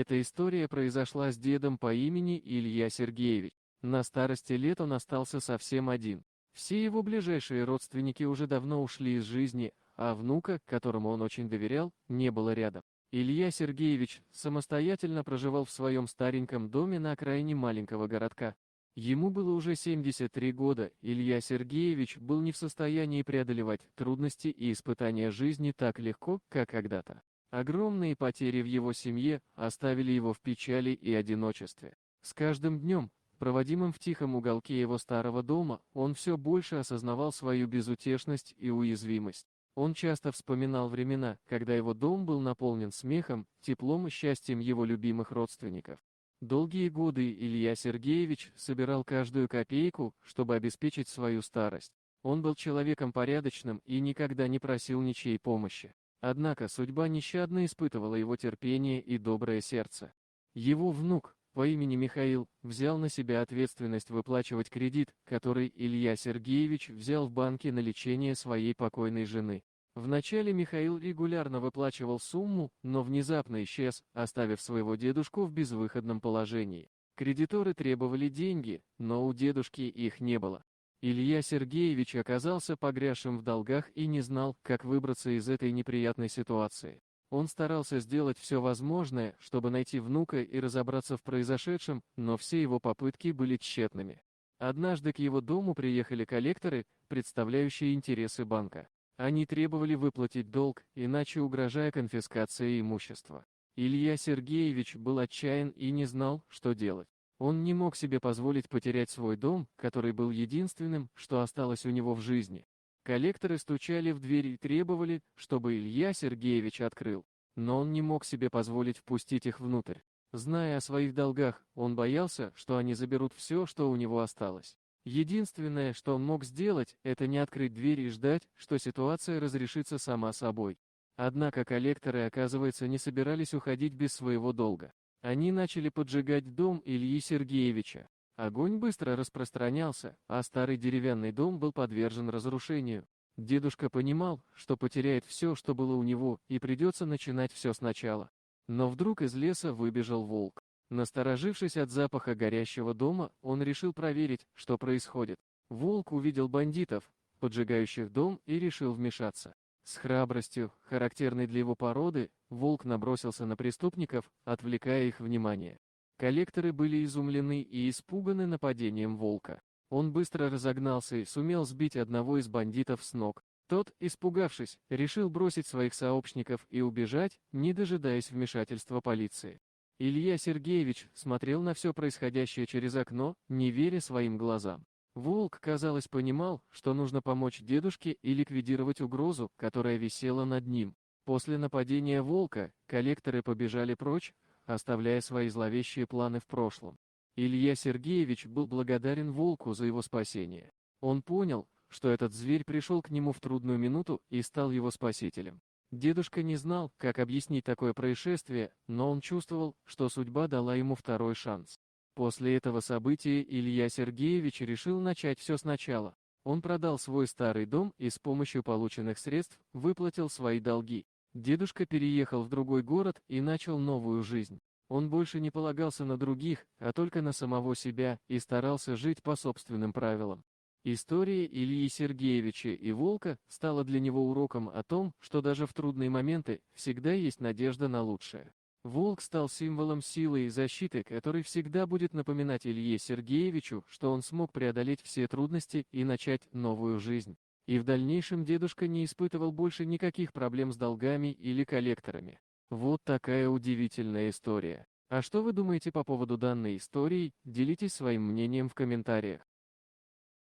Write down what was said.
Эта история произошла с дедом по имени Илья Сергеевич. На старости лет он остался совсем один. Все его ближайшие родственники уже давно ушли из жизни, а внука, которому он очень доверял, не было рядом. Илья Сергеевич самостоятельно проживал в своем стареньком доме на окраине маленького городка. Ему было уже 73 года, Илья Сергеевич был не в состоянии преодолевать трудности и испытания жизни так легко, как когда-то. Огромные потери в его семье оставили его в печали и одиночестве. С каждым днем, проводимым в тихом уголке его старого дома, он все больше осознавал свою безутешность и уязвимость. Он часто вспоминал времена, когда его дом был наполнен смехом, теплом и счастьем его любимых родственников. Долгие годы Илья Сергеевич собирал каждую копейку, чтобы обеспечить свою старость. Он был человеком порядочным и никогда не просил ничьей помощи. Однако судьба нещадно испытывала его терпение и доброе сердце. Его внук, по имени Михаил, взял на себя ответственность выплачивать кредит, который Илья Сергеевич взял в банке на лечение своей покойной жены. Вначале Михаил регулярно выплачивал сумму, но внезапно исчез, оставив своего дедушку в безвыходном положении. Кредиторы требовали деньги, но у дедушки их не было. Илья Сергеевич оказался погрязшим в долгах и не знал, как выбраться из этой неприятной ситуации. Он старался сделать все возможное, чтобы найти внука и разобраться в произошедшем, но все его попытки были тщетными. Однажды к его дому приехали коллекторы, представляющие интересы банка. Они требовали выплатить долг, иначе угрожая конфискацией имущества. Илья Сергеевич был отчаян и не знал, что делать. Он не мог себе позволить потерять свой дом, который был единственным, что осталось у него в жизни. Коллекторы стучали в дверь и требовали, чтобы Илья Сергеевич открыл. Но он не мог себе позволить впустить их внутрь. Зная о своих долгах, он боялся, что они заберут все, что у него осталось. Единственное, что он мог сделать, это не открыть дверь и ждать, что ситуация разрешится сама собой. Однако коллекторы, оказывается, не собирались уходить без своего долга. Они начали поджигать дом Ильи Сергеевича. Огонь быстро распространялся, а старый деревянный дом был подвержен разрушению. Дедушка понимал, что потеряет все, что было у него, и придется начинать все сначала. Но вдруг из леса выбежал волк. Насторожившись от запаха горящего дома, он решил проверить, что происходит. Волк увидел бандитов, поджигающих дом, и решил вмешаться. С храбростью, характерной для его породы, волк набросился на преступников, отвлекая их внимание. Коллекторы были изумлены и испуганы нападением волка. Он быстро разогнался и сумел сбить одного из бандитов с ног. Тот, испугавшись, решил бросить своих сообщников и убежать, не дожидаясь вмешательства полиции. Илья Сергеевич смотрел на все происходящее через окно, не веря своим глазам. Волк, казалось, понимал, что нужно помочь дедушке и ликвидировать угрозу, которая висела над ним. После нападения волка, коллекторы побежали прочь, оставляя свои зловещие планы в прошлом. Илья Сергеевич был благодарен волку за его спасение. Он понял, что этот зверь пришел к нему в трудную минуту и стал его спасителем. Дедушка не знал, как объяснить такое происшествие, но он чувствовал, что судьба дала ему второй шанс. После этого события Илья Сергеевич решил начать все сначала. Он продал свой старый дом и с помощью полученных средств выплатил свои долги. Дедушка переехал в другой город и начал новую жизнь. Он больше не полагался на других, а только на самого себя и старался жить по собственным правилам. История Ильи Сергеевича и волка стала для него уроком о том, что даже в трудные моменты всегда есть надежда на лучшее. Волк стал символом силы и защиты, который всегда будет напоминать Илье Сергеевичу, что он смог преодолеть все трудности и начать новую жизнь. И в дальнейшем дедушка не испытывал больше никаких проблем с долгами или коллекторами. Вот такая удивительная история. А что вы думаете по поводу данной истории? Делитесь своим мнением в комментариях.